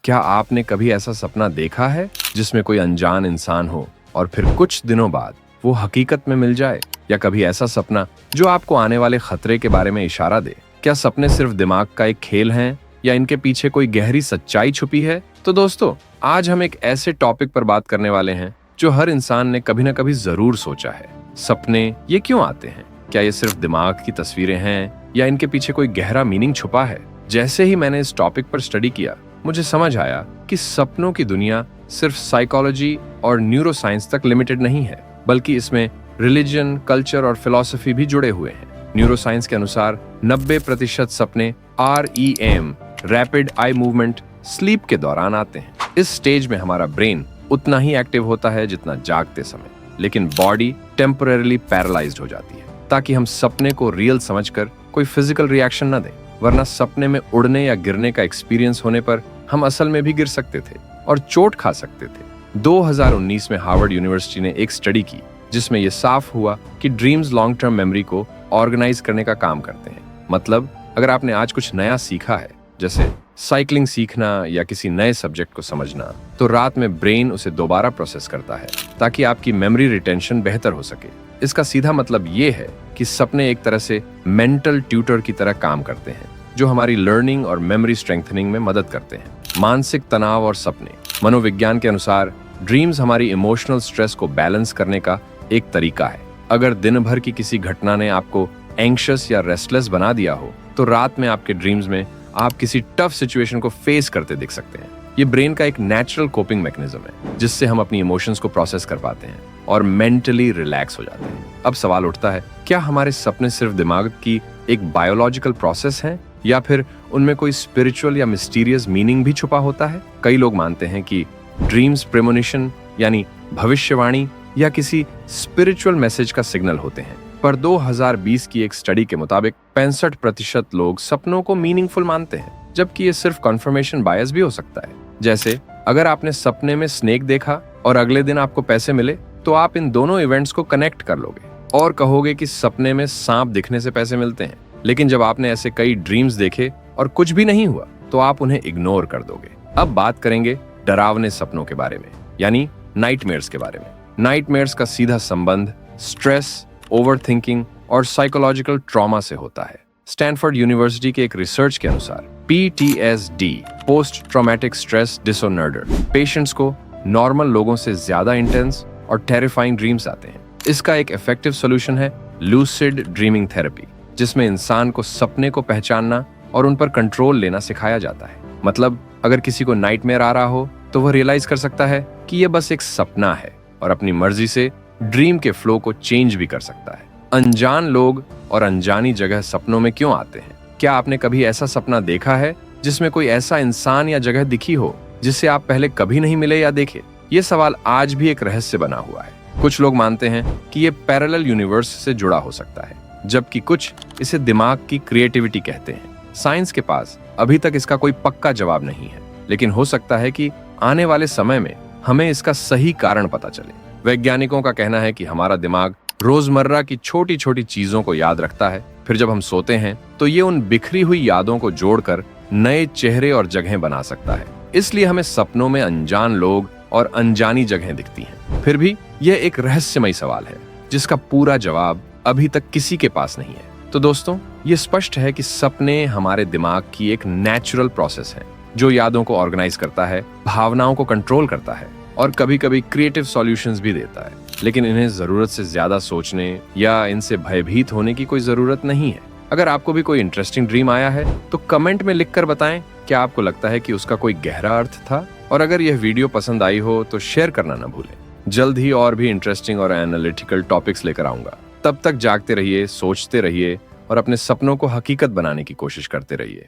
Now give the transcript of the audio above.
क्या आपने कभी ऐसा सपना देखा है जिसमें कोई अनजान इंसान हो और फिर कुछ दिनों बाद वो हकीकत में मिल जाए? या कभी ऐसा सपना जो आपको आने वाले खतरे के बारे में इशारा दे? क्या सपने सिर्फ दिमाग का एक खेल हैं या इनके पीछे कोई गहरी सच्चाई छुपी है? तो दोस्तों, आज हम एक ऐसे टॉपिक पर बात करने वाले हैं जो हर इंसान ने कभी ना कभी जरूर सोचा है। सपने ये क्यों आते हैं? क्या ये सिर्फ दिमाग की तस्वीरें हैं या इनके पीछे कोई गहरा मीनिंग छुपा है? जैसे ही मैंने इस टॉपिक पर स्टडी किया, मुझे समझ आया कि सपनों की दुनिया सिर्फ साइकोलॉजी और न्यूरोसाइंस तक लिमिटेड नहीं है, बल्कि इसमें रिलीजन, कल्चर और फिलॉसफी भी जुड़े हुए हैं। न्यूरोसाइंस के अनुसार 90% सपने REM, rapid eye movement, sleep के दौरान आते हैं। इस स्टेज में हमारा ब्रेन उतना ही एक्टिव होता है जितना जागते समय, लेकिन बॉडी टेम्परेरीली पैरालाइज्ड हो जाती है ताकि हम सपने को रियल समझकर कोई फिजिकल रिएक्शन न दें। वरना सपने में उड़ने या गिरने का एक्सपीरियंस होने पर हम असल में भी गिर सकते थे और चोट खा सकते थे। 2019 में हार्वर्ड यूनिवर्सिटी ने एक स्टडी की जिसमें यह साफ हुआ कि ड्रीम्स लॉन्ग टर्म मेमोरी को ऑर्गेनाइज करने का काम करते हैं। मतलब, अगर आपने आज कुछ नया सीखा है, जैसे साइकिलिंग सीखना या किसी नए सब्जेक्ट को समझना, तो रात में ब्रेन उसे दोबारा प्रोसेस करता है ताकि आपकी मेमोरी रिटेंशन बेहतर हो सके। इसका सीधा मतलब ये है कि सपने एक तरह से मेंटल ट्यूटर की तरह काम करते हैं जो हमारी लर्निंग और मेमोरी स्ट्रेंथनिंग में मदद करते हैं। मानसिक तनाव और सपने। मनोविज्ञान के अनुसार ड्रीम्स हमारी इमोशनल स्ट्रेस को बैलेंस करने का एक तरीका है। अगर दिन भर की किसी घटना ने आपको एंग्शियस या रेस्टलेस बना दिया हो, तो रात में आपके ड्रीम्स में आप किसी टफ सिचुएशन को फेस करते दिख सकते हैं। ये ब्रेन का एक नेचुरल कोपिंग मैकेनिज्म है जिससे हम अपनी इमोशंस को प्रोसेस कर पाते हैं और मेंटली रिलैक्स हो जाते हैं। अब सवाल उठता है, क्या हमारे सपने सिर्फ दिमाग की एक बायोलॉजिकल प्रोसेस है या फिर उनमें कोई स्पिरिचुअल या मिस्टीरियस मीनिंग भी छुपा होता है? कई लोग मानते हैं कि ड्रीम्स प्रेमोनिशन यानी भविष्यवाणी या किसी स्पिरिचुअल मैसेज का सिग्नल होते हैं, पर 2020 की एक स्टडी के मुताबिक 65% लोग सपनों को मीनिंगफुल मानते हैं, जबकि ये सिर्फ कंफर्मेशन बायस भी हो सकता है। जैसे, अगर आपने सपने में स्नेक देखा और अगले दिन आपको पैसे मिले, तो आप इन दोनों इवेंट्स को कनेक्ट कर लोगे और कहोगे कि सपने में सांप दिखने से पैसे मिलते हैं। लेकिन जब आपने ऐसे कई ड्रीम्स देखे और कुछ भी नहीं हुआ, तो आप उन्हें इग्नोर कर दोगे। अब बात करेंगे डरावने सपनों के बारे में, यानी नाइटमेयर्स के बारे में। नाइटमेयर्स का सीधा संबंध स्ट्रेस, ओवरथिंकिंग और साइकोलॉजिकल ट्रॉमा से होता है। स्टैनफोर्ड यूनिवर्सिटी के एक रिसर्च के अनुसार PTSD, post traumatic stress disorder, patients को नॉर्मल लोगों से ज्यादा इंटेंस और टेरिफाइंग ड्रीम्स आते हैं। इसका एक इफेक्टिव सॉल्यूशन है लूसिड ड्रीमिंग थेरेपी, जिसमें इंसान को सपने को पहचानना और उन पर कंट्रोल लेना सिखाया जाता है। मतलब, अगर किसी को नाइटमेयर आ रहा हो, तो वह रियलाइज कर सकता है कि यह बस एक सपना है और अपनी मर्जी से ड्रीम के फ्लो को चेंज भी कर सकता है। अनजान लोग और अनजानी जगह सपनों में क्यों आते हैं? क्या आपने कभी ऐसा सपना देखा है जिसमें कोई ऐसा इंसान या जगह दिखी हो जिससे आप पहले कभी नहीं मिले या देखे? ये सवाल आज भी एक रहस्य बना हुआ है। कुछ लोग मानते हैं कि ये पैरेलल यूनिवर्स से जुड़ा हो सकता है, जबकि कुछ इसे दिमाग की क्रिएटिविटी कहते हैं। साइंस के पास अभी तक इसका कोई पक्का जवाब नहीं है, लेकिन हो सकता है कि आने वाले समय में हमें इसका सही कारण पता चले। वैज्ञानिकों का कहना है कि हमारा दिमाग रोजमर्रा की छोटी छोटी चीजों को याद रखता है, फिर जब हम सोते हैं तो ये उन बिखरी हुई यादों को जोड़कर नए चेहरे और जगहें बना सकता है। इसलिए हमें सपनों में अनजान लोग और अनजानी जगहें दिखती हैं। फिर भी यह एक रहस्यमय सवाल है जिसका पूरा जवाब अभी तक किसी के पास नहीं है। तो दोस्तों, ये स्पष्ट है कि सपने हमारे दिमाग की एक नेचुरल प्रोसेस है जो यादों को ऑर्गेनाइज करता है, भावनाओं को कंट्रोल करता है और कभी-कभी क्रिएटिव सॉल्यूशंस भी देता है। लेकिन इन्हें जरूरत से ज्यादा सोचने या इनसे भयभीत होने की कोई जरूरत नहीं है। अगर आपको भी कोई इंटरेस्टिंग ड्रीम आया है, तो कमेंट में लिखकर बताएं क्या आपको लगता है कि उसका कोई गहरा अर्थ था। और अगर यह वीडियो पसंद आई हो तो शेयर करना ना भूलें। जल्द ही और भी इंटरेस्टिंग और एनालिटिकल टॉपिक्स लेकर आऊंगा। तब तक जागते रहिए, सोचते रहिए और अपने सपनों को हकीकत बनाने की कोशिश करते रहिए।